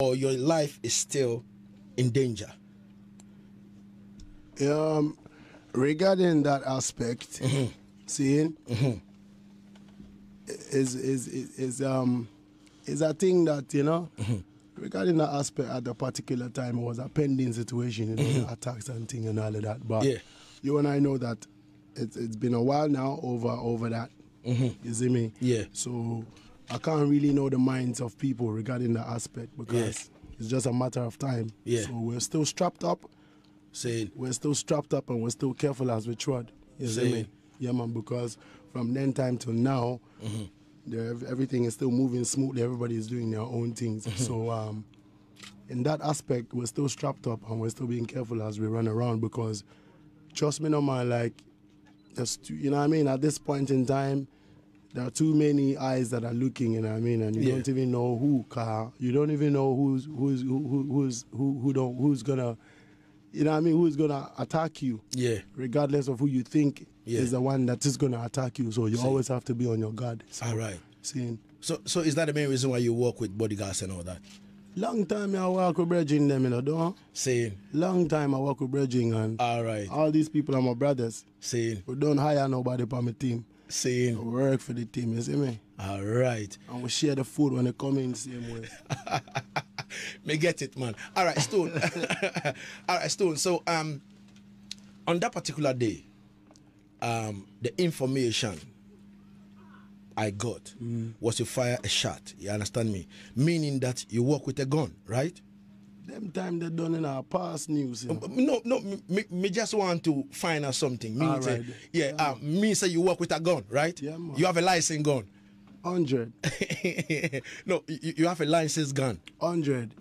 or your life is still in danger? Regarding that aspect, seeing is a thing that, you know, regarding that aspect at the particular time, it was a pending situation, you know, the attacks and thing and all of that. But you and I know that it's been a while now over that. You see me? Yeah. So I can't really know the minds of people regarding that aspect because it's just a matter of time. Yeah. So we're still strapped up. We're still strapped up and we're still careful as we trod. You see me? Yeah, man, because from then time till now, everything is still moving smoothly. Everybody is doing their own things. So in that aspect, we're still strapped up and we're still being careful as we run around because, trust me, no man, like, you know what I mean? At this point in time, there are too many eyes that are looking, you know what I mean? And you don't even know who don't know who's gonna, you know what I mean, who's gonna attack you. Yeah. Regardless of who you think is the one that is gonna attack you. So you always have to be on your guard. So, all right. Seeing. So is that the main reason why you work with bodyguards and all that? Long time I work with brethren them, you know, don't? Saying. Long time I work with brethren and all right. All these people are my brothers. Saying. We don't hire nobody for my team. Saying. We work for the team, you see me? All right. And we share the food when they come in the same way. Me get it, man. All right, Stone. All right, Stone. So on that particular day, the information I got was to fire a shot. You understand me? Meaning that you work with a gun, right? Them time they done in our past news. You know? No, me just want to find out something. Me say, right. Me say you work with a gun, right? Yeah, man. You have a licensed gun. 100. No, you have a licensed gun. 100.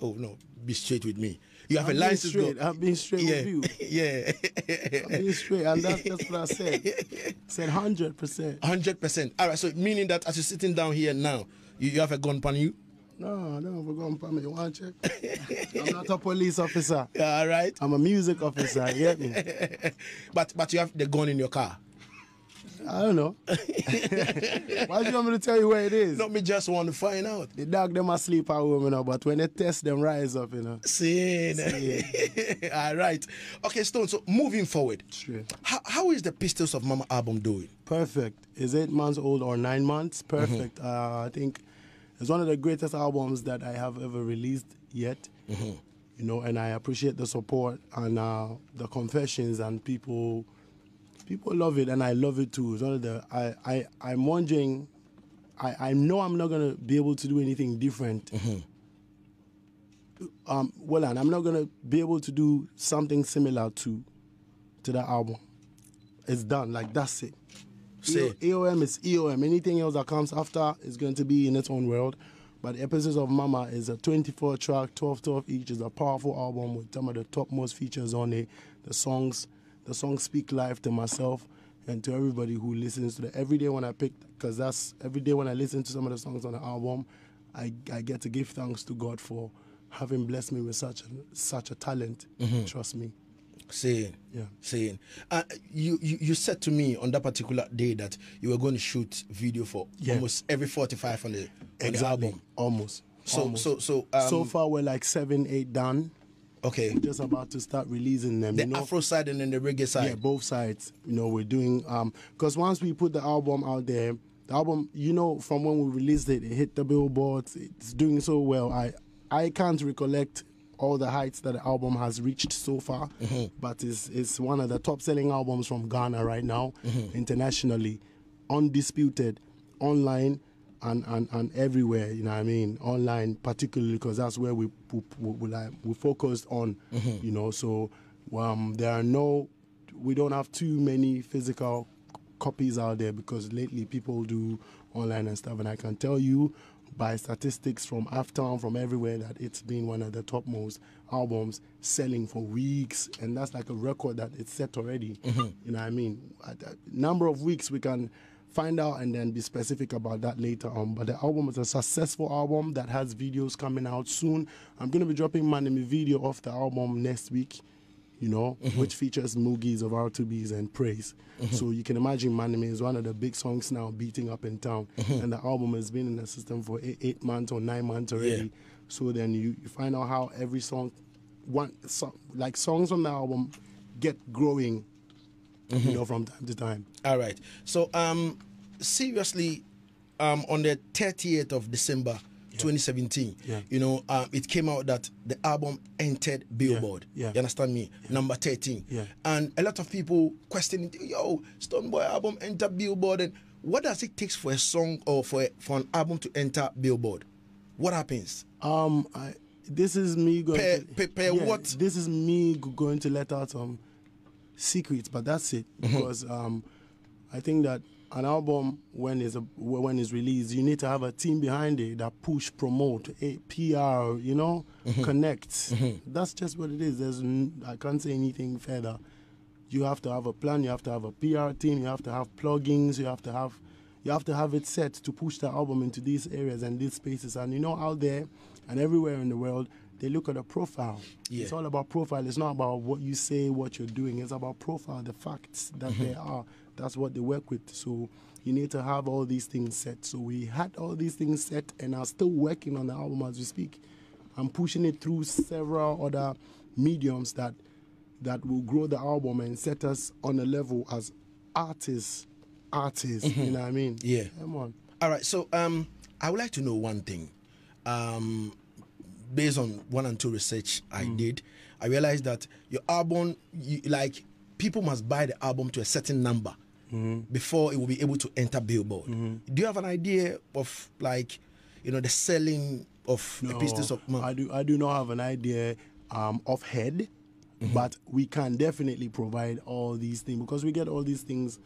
Oh no, be straight with me. You have a license. I'm being straight with you. Yeah. I'm being straight, and that's what I said. Said 100%. 100%. All right. So meaning that as you're sitting down here now, you have a gun on you? No, I don't have a gun on me. You want to check? I'm not a police officer. All right. I'm a music officer. You get me? But you have the gun in your car. I don't know. Why do you want me to tell you where it is? No, me just want to find out. The dog them asleep at home, you know, but when they test them rise up, you know. See. All right. Okay, Stone, so moving forward. Sure. How is the Pistols of Mama album doing? Perfect. Is 8 months old or 9 months? Perfect. I think it's one of the greatest albums that I have ever released yet. You know, and I appreciate the support and the confessions and people love it, and I love it too. It's one of the I'm wondering. I know I'm not gonna be able to do anything different. Well, and I'm not gonna be able to do something similar to that album. It's done. Like that's it. EOM is EOM. Anything else that comes after is going to be in its own world. But the Episodes of Mama is a 24-track, 12 each. Is a powerful album with some of the topmost features on it. The songs speak life to myself and to everybody who listens to it. Every day when I every day when I listen to some of the songs on the album, I get to give thanks to God for having blessed me with such a talent. Trust me. Saying. Yeah. You said to me on that particular day that you were going to shoot video for almost every 45 on the album. Almost. So far we're like 7, 8 done. Okay. We're just about to start releasing them. The Afro side and then the reggae side. Yeah, both sides. You know, we're doing because once we put the album out there, the album, you know, from when we released it, it hit the billboards. It's doing so well. I can't recollect all the heights that the album has reached so far, but it's one of the top-selling albums from Ghana right now, internationally, undisputed, online. And everywhere, you know what I mean, online particularly because that's where we focused on, you know. So we don't have too many physical copies out there because lately people do online and stuff, and I can tell you by statistics from Aftown, from everywhere, that it's been one of the topmost albums selling for weeks, and that's like a record that it's set already. You know what I mean? A number of weeks we can find out and then be specific about that later on. But the album is a successful album that has videos coming out soon. I'm going to be dropping my video off the album next week, you know, which features Moogies of R2Bs and Praise. So you can imagine Manime is one of the big songs now beating up in town. And the album has been in the system for 8 months or 9 months already. So then you find out how every song, like songs on the album, get growing, you know, from time to time. All right. So seriously, on the 30th of December 2017, you know, it came out that the album entered Billboard. You understand me? Number 13. And a lot of people questioning, yo, Stonebwoy album entered Billboard. And what does it take for a song or for an album to enter Billboard? What happens? This is me going what? This is me going to let out some secrets, but that's it. Because I think that an album, when it's released, you need to have a team behind it that push, promote, PR, you know, connect. That's just what it is. I can't say anything further. You have to have a plan. You have to have a PR team. You have to have plugins. You have to have it set to push the album into these areas and these spaces. And you know, out there and everywhere in the world, they look at a profile. It's all about profile. It's not about what you say, what you're doing. It's about profile, the facts that there are. That's what they work with. So you need to have all these things set. So we had all these things set and are still working on the album as we speak. I'm pushing it through several other mediums that will grow the album and set us on a level as artists. You know what I mean? Yeah. Come on. All right. So I would like to know one thing. Based on 1 and 2 research I did, I realized that your album, like, people must buy the album to a certain number before it will be able to enter Billboard. Do you have an idea of, like, you know, the selling of the pieces of money? I do not have an idea of head, but we can definitely provide all these things because we get all these things.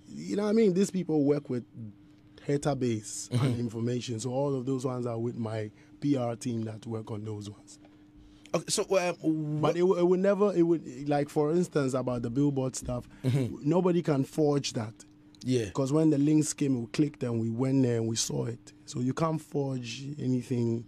You know what I mean? These people work with database and information, so all of those ones are with my PR team that work on those ones. Okay, so but it would never, like, for instance, about the Billboard stuff, nobody can forge that. Yeah. Because when the links came, we clicked and we went there and we saw it. So you can't forge anything.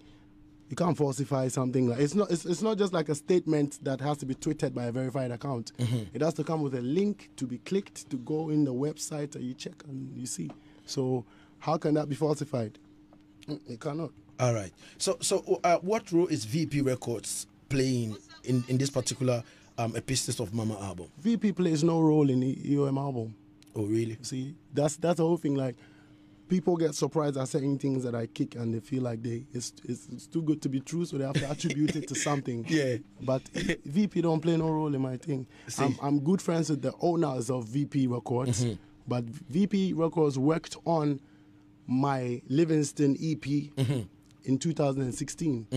You can't falsify something. Like, it's not just like a statement that has to be tweeted by a verified account. It has to come with a link to be clicked to go in the website and you check and you see. So how can that be falsified? It cannot. All right. So what role is VP Records playing in this particular Epistles of Mama album? VP plays no role in the EOM album. Oh, really? See, that's the whole thing. Like, people get surprised at certain things that I kick and they feel like it's too good to be true, so they have to attribute it to something. Yeah. But VP don't play no role in my thing. I'm good friends with the owners of VP Records, but VP Records worked on my Livingston EP in 2016.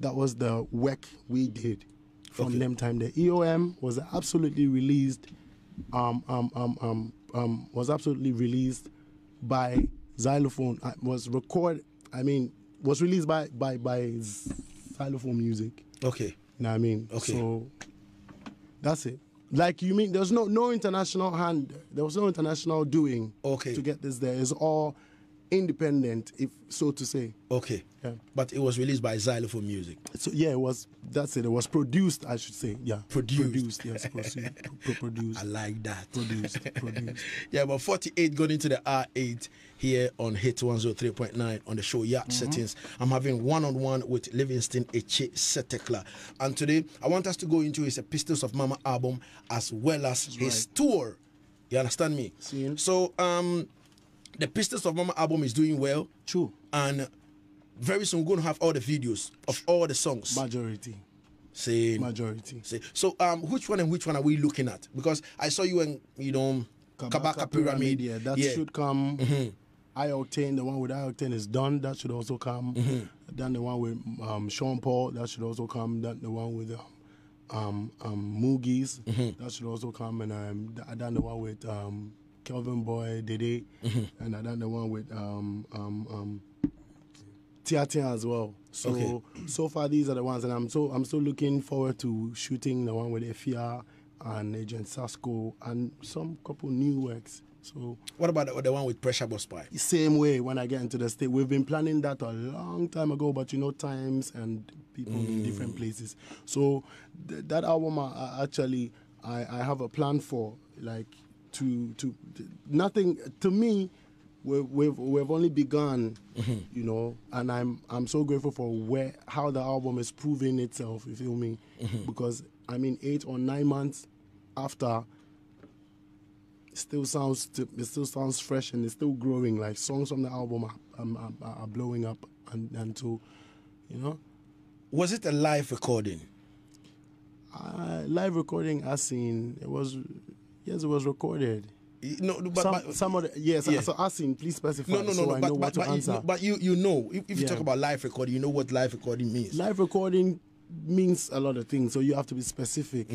That was the work we did from them time. The EOM was absolutely released. Was absolutely released by Xylophone. Was released by Xylophone Music. Okay. You know what I mean? Okay. So that's it. Like, you mean there's no international hand, there was no international doing to get this there. It's all independent, if so to say. Okay. Yeah. But it was released by Xylophone Music. So yeah, that's it. It was produced, I should say. Yeah. Produced. Yes, produced. I like that. Produced. Yeah, but 48 going into the R8 here on HITZ103.9 on the show Yacht Settings. I'm having one-on-one with Livingston Eche Setekla. And today, I want us to go into his Epistles of Mama album as well as his tour. You understand me? See. So, the Epistles of Mama album is doing well. True. And very soon we're going to have all the videos of all the songs. Majority. Majority. So which one are we looking at? Because I saw you in, you know, Kabaka Pyramid. Yeah, that should come. I-Octane, the one with I-Octane is done. That should also come. Then the one with Sean Paul, that should also come. Then the one with Moogies, that should also come. And I done the one with Kelvin Boy, Dede, and I done the one with Tia as well. So so far these are the ones, and I'm so looking forward to shooting the one with Efia and Agent Sasko and some couple new works. So what about the one with Pressure Boss Pie? Same way when I get into the state. We've been planning that a long time ago, but you know, times and people in different places. So that album I have a plan for, like, to nothing to me. we've only begun, you know, and I'm so grateful for how the album is proving itself. You feel me? Because I mean, 8 or 9 months after, it still sounds fresh and it's still growing. Like songs from the album are blowing up, and so, you know. Was it a live recording? Live recording, it was recorded. No, but some of the, yes. Yeah. So asking, please specify. I know what to answer. But you know, if you talk about live recording, you know what live recording means. Live recording means a lot of things, so you have to be specific.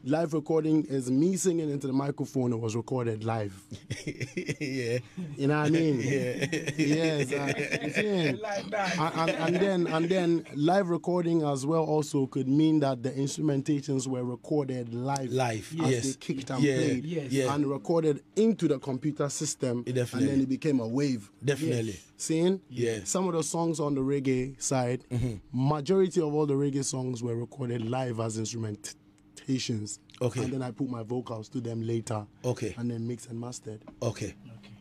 Live recording is me singing into the microphone. It was recorded live. Yeah. You know what I mean? Yeah. Yes. Like that. And then live recording as well also could mean that the instrumentations were recorded live. Live. As Yes. they kicked and played. Yes. Yeah. And recorded into the computer system. Definitely. And then it became a wave. Definitely. Seeing? Yeah. Some of the songs on the reggae side, majority of all the reggae songs were recorded live as instrumentations. Okay. And then I put my vocals to them later. Okay. And then mixed and mastered. Okay.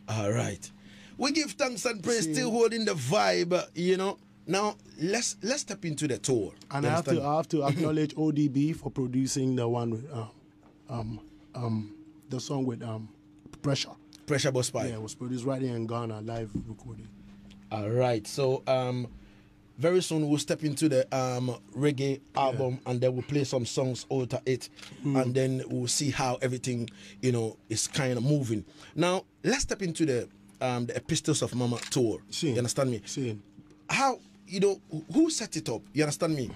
All right. We give thanks and praise, still holding the vibe, you know. Now let's step into the tour. And I have to acknowledge ODB for producing the one with the song with Pressure Boss Pipe. Yeah, it was produced right here in Ghana, live recorded. All right. So very soon we'll step into the reggae album, and then we'll play some songs out of it, and then we'll see how everything, you know, is kind of moving. Now let's step into the Epistles of Mama tour. You understand me? How, you know, who set it up? You understand me?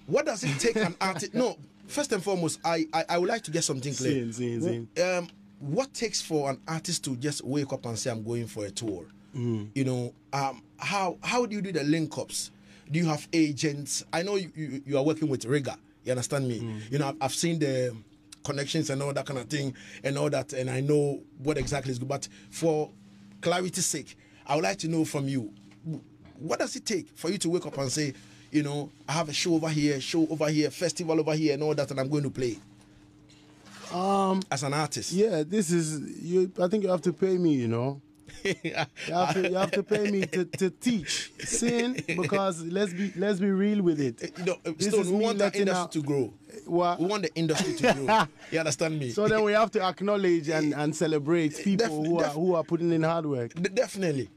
What does it take an artist? No, first and foremost, I would like to get something clear. What takes for an artist to just wake up and say, I'm going for a tour? You know, how do you do the link ups? Do you have agents? I know you are working with Riga. You understand me? You know, I've seen the connections and all that kind of thing and all that, and I know what exactly is good. But for clarity's sake, I would like to know from you, what does it take for you to wake up and say, you know, I have a show over here, festival over here, and all that, and I'm going to play? As an artist. Yeah, this is you. I think you have to pay me, you know. You have to pay me to teach, because let's be real with it. You know, Stone, we want the industry to grow. What? We want the industry to grow. You understand me? So then we have to acknowledge and celebrate people who are putting in hard work. Definitely.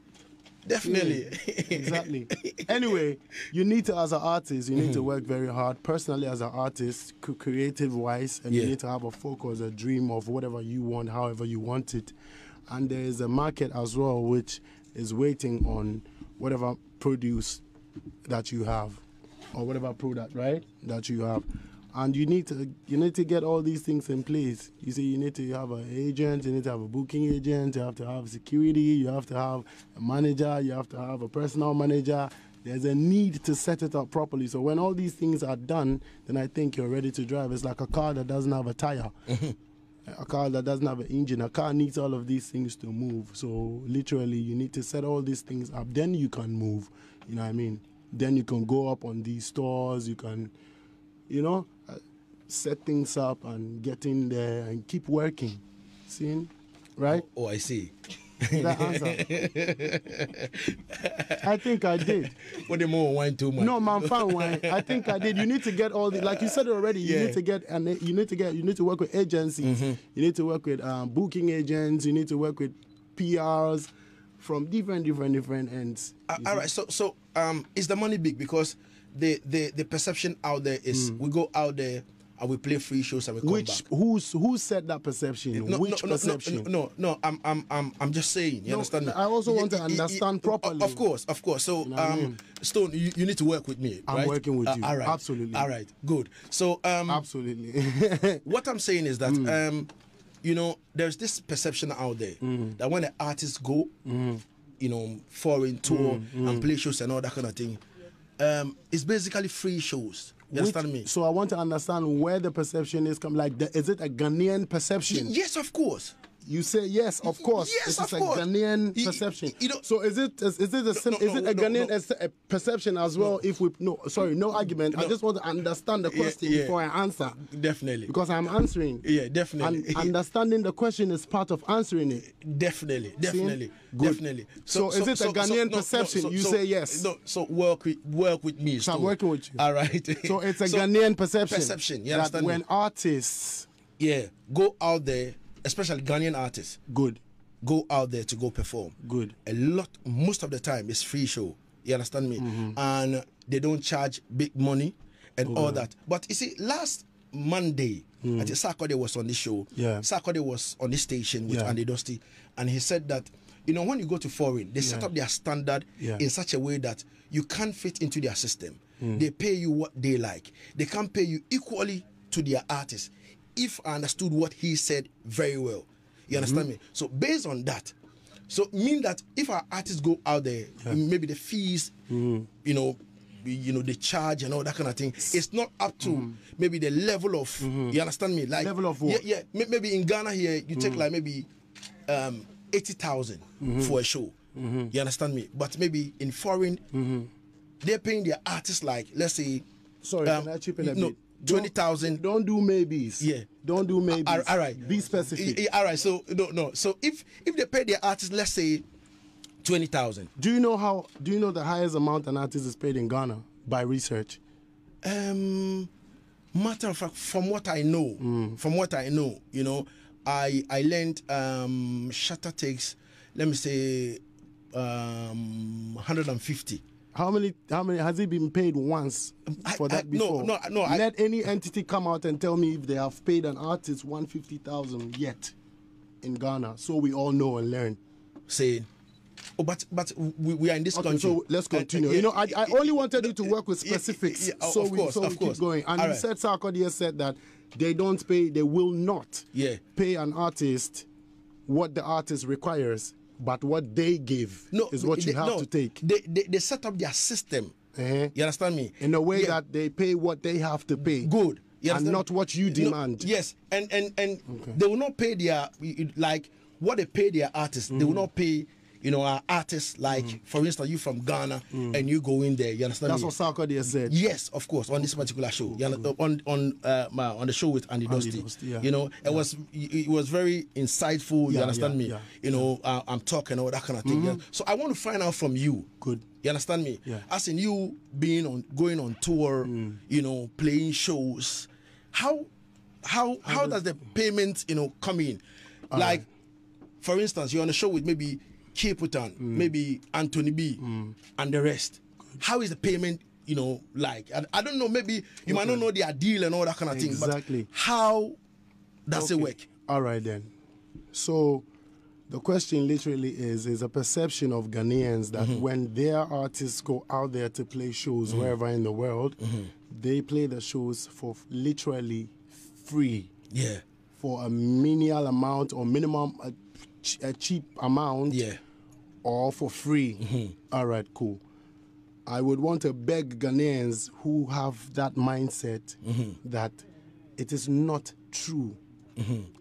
Definitely. Yeah, exactly. Anyway, you need to, as an artist, you need to work very hard. Personally, as an artist, creative-wise, and you need to have a focus, a dream of whatever you want, however you want it. And there is a market as well which is waiting on whatever produce that you have, or whatever product, right, that you have. And you need to get all these things in place. You see, you need to have an agent, you need to have a booking agent, you have to have security, you have to have a manager, you have to have a personal manager. There's a need to set it up properly. So when all these things are done, then I think you're ready to drive. It's like a car that doesn't have a tire. A car that doesn't have an engine. A car needs all of these things to move. So literally, you need to set all these things up. Then you can move. You know what I mean? Then you can go up on these stores. You can, you know, set things up and get in there and keep working. See? Right? Oh, I see. That answer. I think I did. What the more wine too much? No, man, fine wine. I think I did. You need to get all the, like you said already. You need to get, and you need to work with agencies. You need to work with booking agents. You need to work with PRs from different ends. All right. So is the money big? Because the perception out there is we go out there and we play free shows and we come back. Who said that perception? Which perception? No. I'm just saying. You understand me? I also want to understand properly. Of course. So You know what I mean? Stone, you need to work with me. I'm right? working with you. All right. Absolutely. All right. Good. So absolutely. what I'm saying is that you know, there's this perception out there that when the artists go, you know, foreign tour and play shows and all that kind of thing, it's basically free shows. You understand me? So I want to understand where the perception is coming. Like, is it a Ghanaian perception? Yes, of course. You say yes, of course. Yes, it's of a course. Ghanaian perception. You know, so is it a Ghanaian perception as well? If we no argument. I just want to understand the question before I answer. Definitely. Because I'm answering. Yeah, definitely. And understanding the question is part of answering it. Definitely. So is it a Ghanaian perception? You say yes. No, so work with me. So I'm working with you. All right. So it's a Ghanaian perception. You understand that when artists go out there, especially Ghanaian artists, go out there to go perform. Most of the time it's free show. You understand me? And they don't charge big money and all that. But you see, last Monday, I think Sarkodie was on this show. Sarkodie was on this station with Andy Dusty, and he said that, you know, when you go to foreign, they set up their standard in such a way that you can't fit into their system. They pay you what they like. They can't pay you equally to their artists. If I understood what he said very well. You understand me? So based on that, so mean that if our artists go out there, maybe the fees, you know, they charge and all that kind of thing, it's not up to maybe the level of, you understand me? Like level of what? Yeah. Maybe in Ghana here, you take like maybe 80,000 for a show. You understand me? But maybe in foreign, they're paying their artists like, let's say, sorry, can I chip in a bit? 20,000. Don't do maybes. Don't do maybes. All right. Be specific. All right. So no. So if they pay their artists, let's say 20,000. Do you know the highest amount an artist is paid in Ghana by research? Matter of fact, from what I know, you know, I learned Shatta takes, let me say, 150. How many has he been paid once for that before? No. Let any entity come out and tell me if they have paid an artist 150,000 yet in Ghana, so we all know and learn. Say, but we are in this country. So let's continue. You know, I only wanted you to work with specifics, so we keep going. And you said Sarkodie said that they will not pay an artist what the artist requires. But what they give is what you have to take. They set up their system. You understand me? In a way that they pay what they have to pay. Good. And not what you demand. Yes. And they will not pay their, like, what they pay their artists. They will not pay, you know, our artists, like, for instance, you from Ghana and you go in there. You understand me? That's what Sarkodie said. Yes, of course, on this particular show. On the show with Andy Dusty. You know, it was very insightful. You understand me? You know, I'm talking all that kind of thing. So I want to find out from you. Good. You understand me? As in you going on tour, you know, playing shows. How does the payment, you know, come in? Like, for instance, you're on a show with maybe Caputan, maybe Anthony B, and the rest. How is the payment, you know, like? I don't know, maybe you might not know their deal and all that kind of thing, but how does it work? All right, then. So the question literally is a perception of Ghanaians that when their artists go out there to play shows wherever in the world, they play the shows for literally free. Yeah. For a menial amount or minimum, a cheap amount. Yeah. Or for free. All right, cool. I would want to beg Ghanaians who have that mindset that it is not true.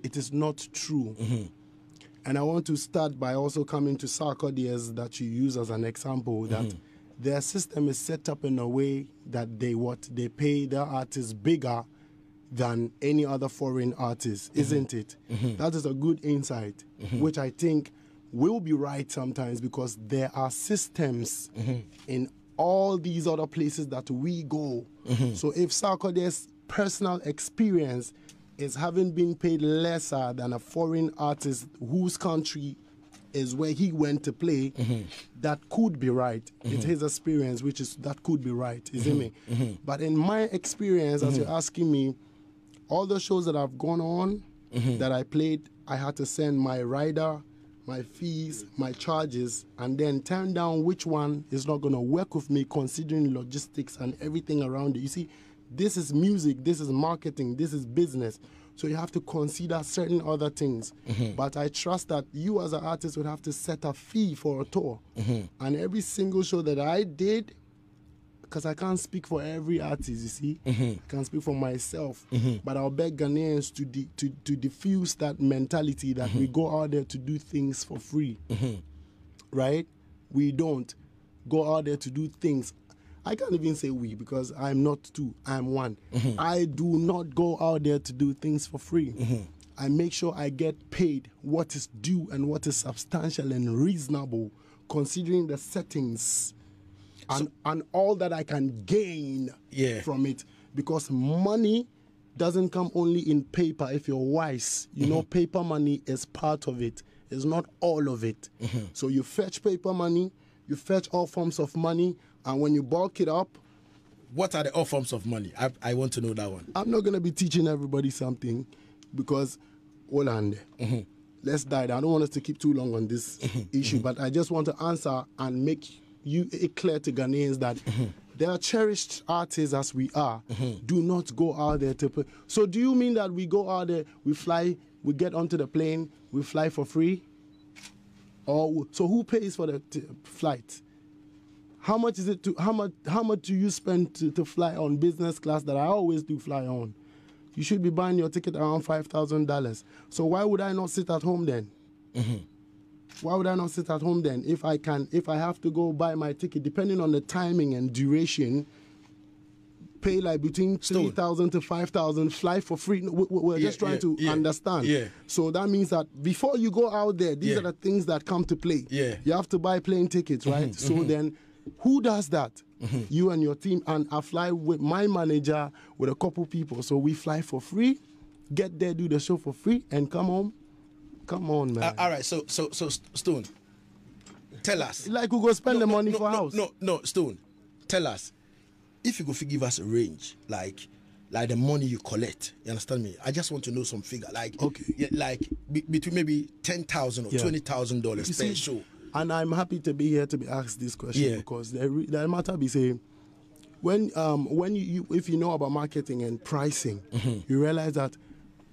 It is not true. And I want to start by also coming to Sarkodie that you use as an example, that their system is set up in a way that they pay their artists bigger than any other foreign artist, isn't it? That is a good insight, which I think will be right sometimes, because there are systems in all these other places that we go. So if Sarkodie's personal experience is having been paid lesser than a foreign artist whose country is where he went to play, that could be right. It's his experience, that could be right, isn't it? But in my experience, as you're asking me, all the shows that I've gone on, that I played, I had to send my rider, my fees, my charges, and then turn down which one is not going to work with me, considering logistics and everything around it. You see, this is music, this is marketing, this is business. So you have to consider certain other things. But I trust that you as an artist would have to set a fee for a tour. And every single show that I did, because I can't speak for every artist, you see. I can't speak for myself. But I'll beg Ghanaians to diffuse that mentality that we go out there to do things for free. Right? We don't go out there to do things. I can't even say we, because I'm not two, I'm one. I do not go out there to do things for free. I make sure I get paid what is due and what is substantial and reasonable, considering the settings and all that I can gain from it. Because money doesn't come only in paper if you're wise. You know, paper money is part of it. It's not all of it. So you fetch paper money, you fetch all forms of money, and when you bulk it up... What are the all forms of money? I want to know that one. I'm not going to be teaching everybody something because, hold on there. Let's dive. I don't want us to keep too long on this issue, but I just want to answer and make it clear to Ghanaians that there are cherished artists as we are. Do not go out there to pay. So do you mean that we go out there, we fly, we get onto the plane, we fly for free? Or so who pays for the flight? How much is it to how much do you spend to fly on business class that I always do fly on? You should be buying your ticket around $5,000. So why would I not sit at home then? Why would I not sit at home then if I have to go buy my ticket, depending on the timing and duration, pay like between 3,000 to 5,000, fly for free? We're just trying to understand. So that means that before you go out there, these are the things that come to play. You have to buy plane tickets, right? So then, who does that? You and your team. And I fly with my manager, with a couple people. So we fly for free, get there, do the show for free, and come home. Come on, man. All right, so Stone, tell us. Like we go spend the money for house. No, Stone, tell us. If you go give us a range, like the money you collect, you understand me? I just want to know some figure, like between maybe $10,000 or $20,000 per show. And I'm happy to be here to be asked this question because the matter be saying, when you if you know about marketing and pricing, you realize that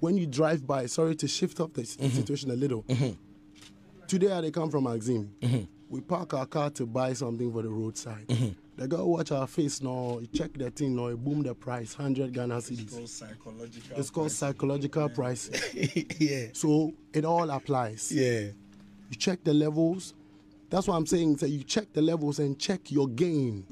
when you drive by, sorry to shift up the situation a little. Today they come from Axim. We park our car to buy something for the roadside. They go watch our face now, check the thing now, boom the price, 100 Ghana cedis. It's called psychological pricing. So it all applies. You check the levels. That's what I'm saying. So you check the levels and check your gain.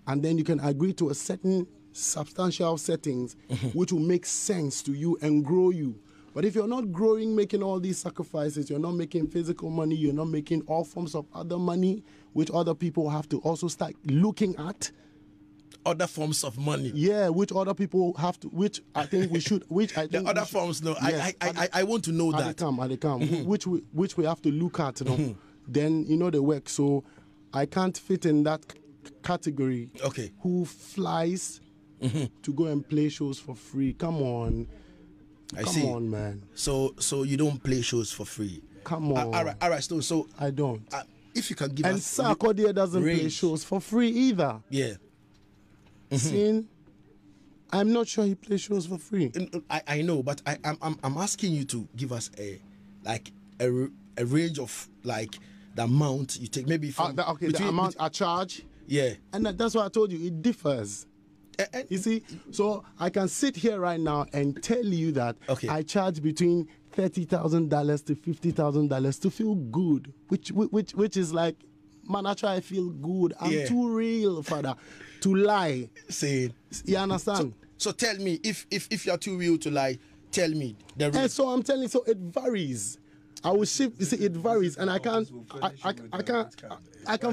And then you can agree to a certain substantial settings which will make sense to you and grow you. But if you're not growing, making all these sacrifices, you're not making physical money, you're not making all forms of other money, which other people have to also start looking at. Other forms of money. Yeah, which other people have to, which I think we should, which I think the other forms, no, yes, I want to know that. They come, which we have to look at, you know. Then, you know, the work. So I can't fit in that category. Okay. Who flies to go and play shows for free? Come on. Come on, man. So you don't play shows for free? Come on. All right, so I don't. If you can give and us... And Sarkodie doesn't play shows for free either. See, I'm not sure he plays shows for free. I know, but I'm asking you to give us a range of like the amount you take, maybe from the amount I charge. And that's why I told you it differs. You see, so I can sit here right now and tell you that I charge between $30,000 to $50,000 to feel good, which is like, man, I try to feel good. I'm too real, father, to lie. See, you understand? So tell me, if you're too real to lie, tell me. And so I'm telling you, so it varies. I will shift. You see, it varies, and I can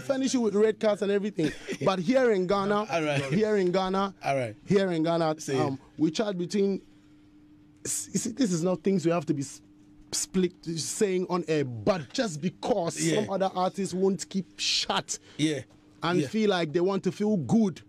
furnish you with red cards and everything. But here in Ghana, we charge between. You see, this is not things we have to be split saying on air, but just because some other artists won't keep shut, and feel like they want to feel good.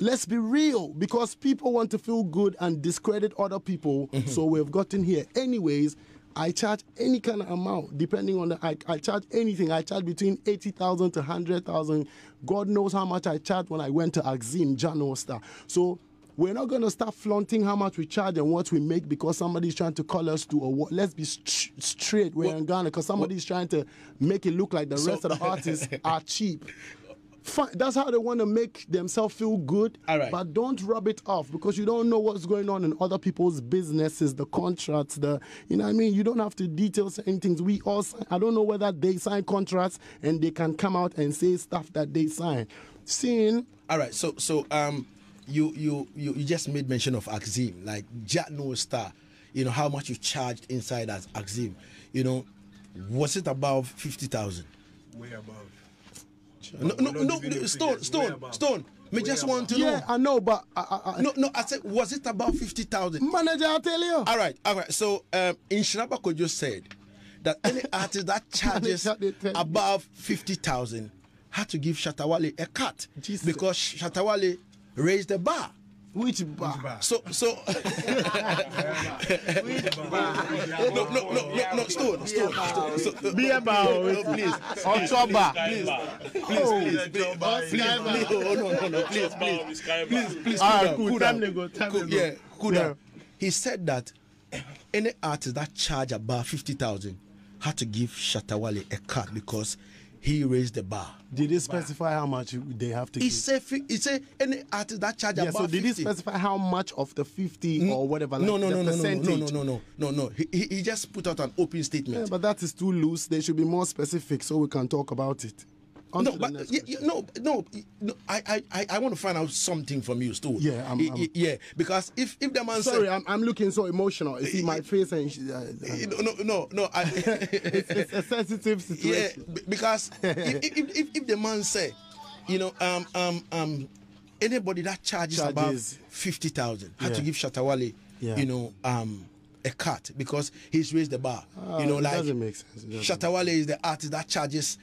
Let's be real, because people want to feel good and discredit other people. So we've gotten here, anyways. I charge any kind of amount, depending on I charge anything. I charge between 80,000 to 100,000. God knows how much I charged when I went to Axim, Jamiaca. So we're not going to start flaunting how much we charge and what we make because somebody's trying to call us to a war. Let's be straight. We're in Ghana because somebody's trying to make it look like the rest of the artists are cheap. Fine. That's how they want to make themselves feel good. All right. But don't rub it off because you don't know what's going on in other people's businesses, the contracts, you know what I mean? You don't have to detail certain things. We all sign. I don't know whether they sign contracts and they can come out and say stuff that they sign. Seeing. All right. So you just made mention of Axim, like Jack No Star. You know how much you charged inside as Axim. You know, was it above 50,000? Way above. No, Stone. Me just want to know. Yeah, I know, but No, I said, was it about 50,000? Manager, I'll tell you. All right. So, in Shinabako just said that any artist that charges above 50,000 had to give Shatta Wale a cut because Shatta Wale raised the bar. Which bar? So no, Stone. Beer bar, please. October. Please. Cool down. Cool down. He said that any artist that charge above 50,000 had to give Shatta Wale a cut because he raised the bar. Did he specify how much they have to give? He said any artist that charge above 50. So did he specify how much of the 50 or whatever? No. Percentage? He just put out an open statement. Yeah, but that is too loose. They should be more specific so we can talk about it. I want to find out something from you, Stu. Yeah, because if the man sorry, I'm looking so emotional. You see my face and no. It's a sensitive situation. Yeah, because if the man say, you know, anybody that charges above 50,000 had to give Shatta Wale, you know, a cut because he's raised the bar. You know, like doesn't make sense. Shatta Wale is the artist that charges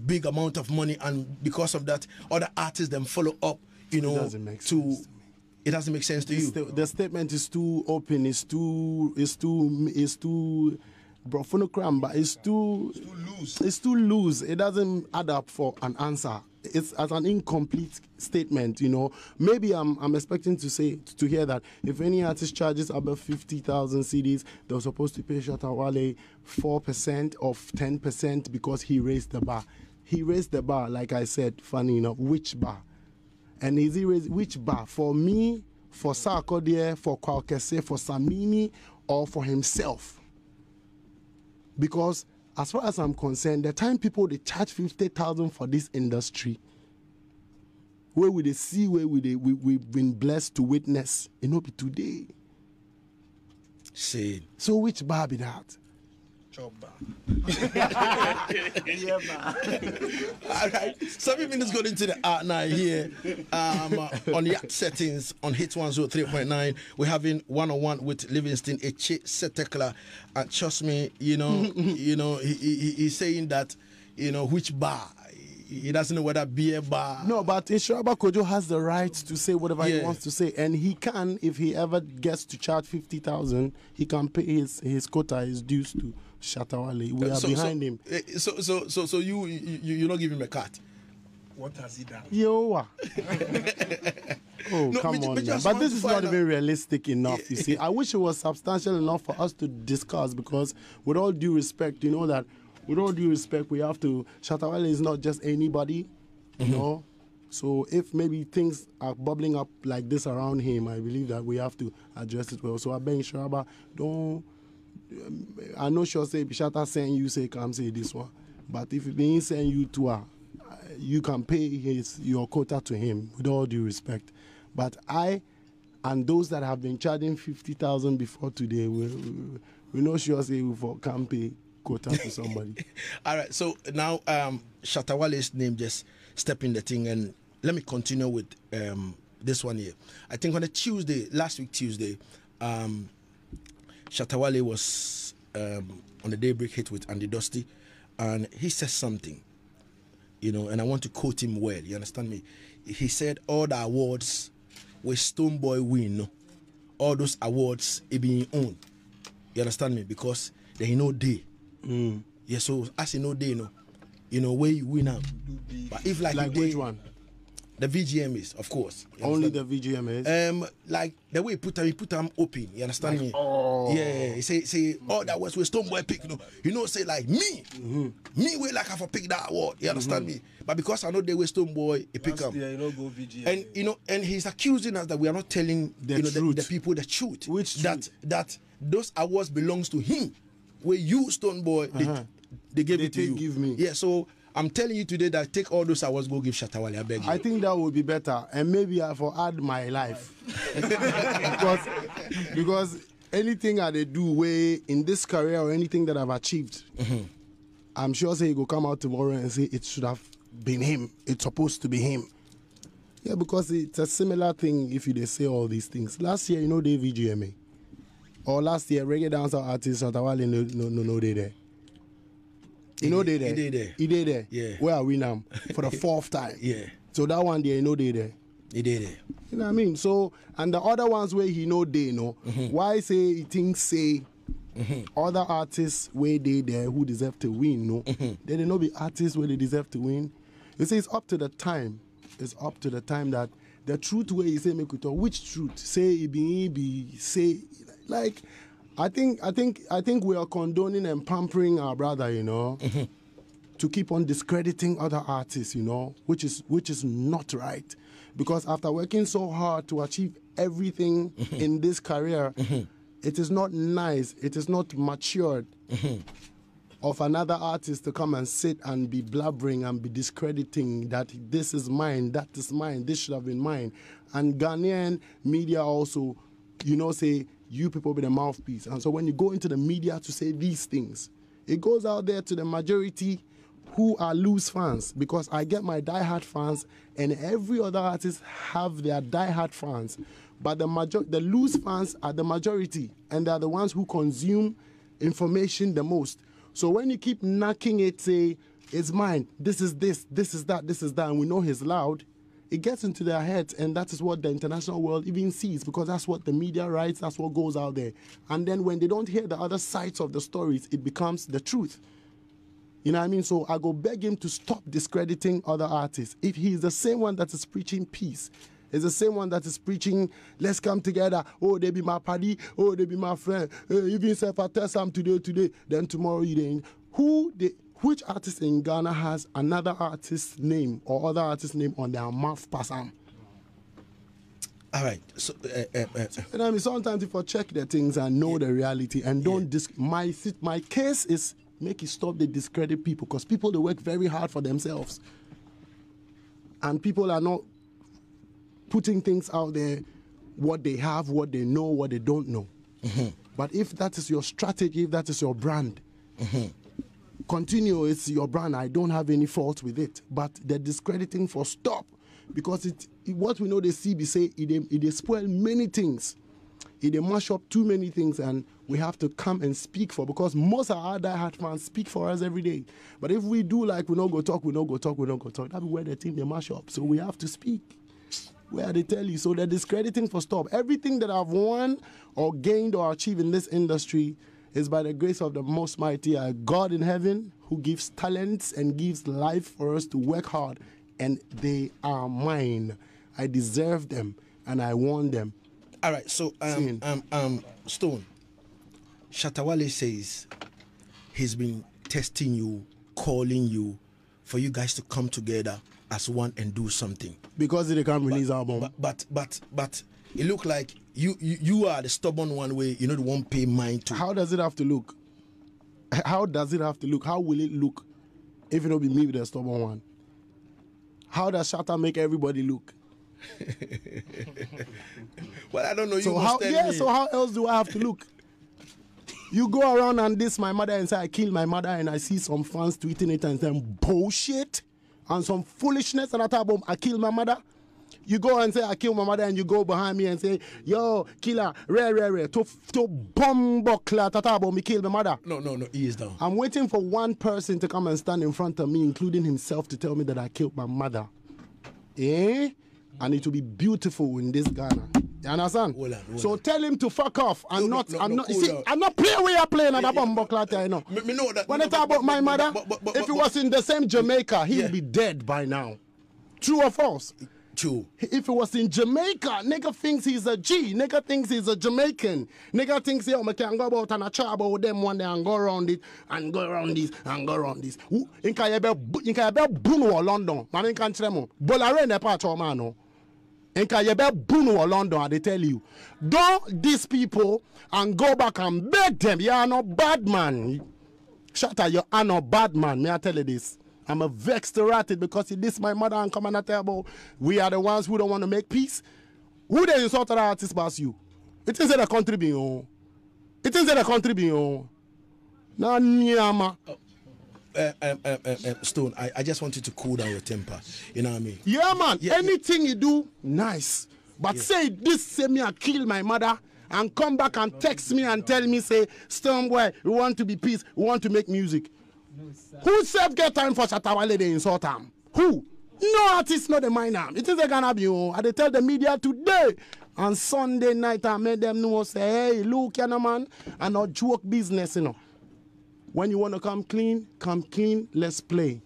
big amount of money, and because of that, other artists then follow up. You know, it doesn't make sense. It doesn't make sense to you. The statement is too open. It's too brophonocram, but it's too loose. It's too loose. It doesn't add up for an answer. It's as an incomplete statement, you know. Maybe I'm expecting to hear that if any artist charges above 50,000 CDs, they're supposed to pay Shatta Wale 4% of 10% because he raised the bar. He raised the bar, like I said, funny enough. Which bar? And is he raised which bar? For me, for Sarkodie, for Kwalkese, for Samini, or for himself? Because as far as I'm concerned, the time people they charge 50,000 for this industry, where would they see where we've been blessed to witness? It not be today. See. So which bar be that? Chop bar. Yeah, bar. All right. 7 minutes going into the art now here on the art settings on HITZ103.9. We're having one-on-one with Livingston Setekla, and trust me, he's saying that, which bar. He doesn't know whether beer bar. No, but Ishaba Kojo has the right to say whatever he wants to say, and he can, if he ever gets to charge 50,000, he can pay his quota, his dues to Shatta Wale. We are behind him. So you not give him a cut. What has he done? Yo. Come on. But this is not even realistic enough, you see. I wish it was substantial enough for us to discuss, because with all due respect, you know that with all due respect, we have to. Shatta Wale is not just anybody, you know. So if maybe things are bubbling up like this around him, I believe that we have to address it well. So I beg Sharaba, don't. I know she'll say Shatta saying you say come say this one, but if he ain't saying you to her, you can pay your quota to him with all due respect. But I and those that have been charging 50,000 before today, we know she'll say we can pay quota to somebody. All right, so now Shatta Wale's name just step in the thing, and let me continue with this one here. I think on a Tuesday, last week Tuesday, Shatta Wale was on the Daybreak hit with Andy Dusty, and he says something, and I want to quote him well, you understand me? He said all the awards where Stonebwoy win, all those awards it being owned. You understand me? Because there ain't no day. Yeah, so as you know, they know, where you win out. But if like which one? The VGMAs, of course. Only the VGMAs. Like the way he put them open. You understand me? Oh. Yeah. He say, oh, that was where Stonebwoy pick. Say like me, me way like I for pick that award. You understand me? But because I know they were Stonebwoy, he pick them. Yeah, you know, go VGMA. And and he's accusing us that we are not telling the people the truth. Which truth? That those awards belongs to him. Where you Stonebwoy, they gave it to you. Give me. Yeah. So I'm telling you today that take all those awards, go give Shatta Wale. I beg you. I think that would be better, and maybe I for add my life because anything I they do way in this career or anything that I've achieved, I'm sure say he go come out tomorrow and say it should have been him. It's supposed to be him. Yeah, because it's a similar thing if they say all these things. Last year, they VGMA, or last year reggae dancer artist Shatta Wale no they there. They there. He did there. Yeah. Where are we now? For the fourth time. Yeah. So that one there, they there. He did it. You know what I mean? So, and the other ones where they know. Why say he thinks other artists where they there who deserve to win, no? They not be artists where they deserve to win. You say it's up to the time. It's up to the time that the truth where you say make it talk. Which truth? Say it be say like. I think we are condoning and pampering our brother, to keep on discrediting other artists, which is not right. Because after working so hard to achieve everything in this career, it is not nice, it is not matured of another artist to come and sit and be blabbering and be discrediting that this is mine, that is mine, this should have been mine. And Ghanaian media also, say, you people be the mouthpiece. And so when you go into the media to say these things, it goes out there to the majority who are loose fans, because I get my diehard fans and every other artist have their diehard fans. But the loose fans are the majority, and they're the ones who consume information the most. So when you keep knocking it, say, it's mine, this is this is that, and we know he's loud, it gets into their heads, and that is what the international world even sees, because that's what the media writes, that's what goes out there. And then when they don't hear the other sides of the stories, it becomes the truth. You know what I mean? So I go beg him to stop discrediting other artists. If he's the same one that is preaching peace, is the same one that is preaching, let's come together, oh, they be my party, oh, they be my friend, even if I tell some today, then tomorrow you didn't. Which artist in Ghana has another artist's name or other artist's name on their mouth pass them? All right. So, and I mean, sometimes if I check the things and know the reality and don't my case is make it stop the discredit people, because people they work very hard for themselves, and people are not putting things out there, what they have, what they know, what they don't know. But if that is your strategy, if that is your brand. Continue, it's your brand. I don't have any fault with it. But the discrediting for stop. Because what we know the CB say, it spoil many things. It mash up too many things, and we have to come and speak for, because most of our diehard fans speak for us every day. But if we do like we don't go talk, that'll be where the thing they mash up. So we have to speak. Where they tell you. So the discrediting for stop. Everything that I've won or gained or achieved in this industry is by the grace of the Most Mighty, God in heaven, who gives talents and gives life for us to work hard. And they are mine. I deserve them, and I want them. All right, so, Stone, Shatta Wale says he's been testing you, calling you, for you guys to come together as one and do something. Because they can't release album. But it look like you are the stubborn one way, the one pay mind to. How does it have to look? How does it have to look? How will it look if it don't be me with the stubborn one? How does Shatta make everybody look? Well, I don't know. So how else do I have to look? You go around and diss my mother and say I killed my mother, and I see some fans tweeting it and saying bullshit and some foolishness, and I talk about I killed my mother. You go and say I killed my mother, and you go behind me and say, yo, killer, rare, to bomb buckler, talk about me killed my mother. No, he is down. I'm waiting for one person to come and stand in front of me, including himself, to tell me that I killed my mother. And it will be beautiful in this Ghana. You understand? Hold on. So tell him to fuck off. I'm not playing where you're playing at the bomb buckler, you know. Me know that. When I talk about my mother, if it was in the same Jamaica, he'll be dead by now. True or false? True. If it was in Jamaica, nigga thinks he's a G. Nigga thinks he's a Jamaican. Nigga thinks, yo, I can go about and a chat about them one day and go around it and go around this and go around this. Inka yebe bunu or London. Man, inka nchemo. Bolare ne pa choma no. Inka yebe bunu or London, they tell you. Don't these people and go back and beg them. You are no bad man. Shatta, you are no bad man. May I tell you this? I'm a vexed at it because he diss my mother and come and tell about we are the ones who don't want to make peace. Who they insult the artist past you? It isn't a country being. It isn't a country being. Nah, nyama. Stone, I just want you to cool down your temper. You know what I mean? Yeah, man. Yeah, anything you do, nice. But say this, say me I kill my mother and come back and text me and tell me, say, Stonebwoy, we want to be peace, we want to make music. No, who self get time for Shatta Wale they insult him? Who? No artist, not the mind am. It is a gonna be. I they tell the media today on Sunday night. I made them know say, hey, look, you know, man, and not joke business, you know. When you want to come clean, let's play.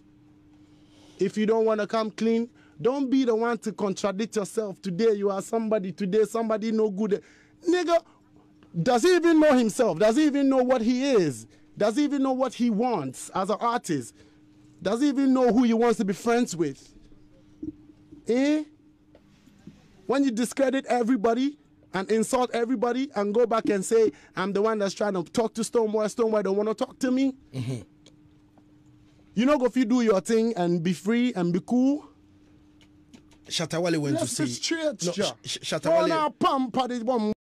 If you don't want to come clean, don't be the one to contradict yourself. Today you are somebody, today somebody no good. Nigga, does he even know himself? Does he even know what he is? Does he even know what he wants as an artist? Does he even know who he wants to be friends with? Eh? When you discredit everybody and insult everybody and go back and say, I'm the one that's trying to talk to Stonebwoy, Stonebwoy don't want to talk to me. Mm-hmm. You know, if you do your thing and be free and be cool. Shatta Wale went to see. Shatta Wale.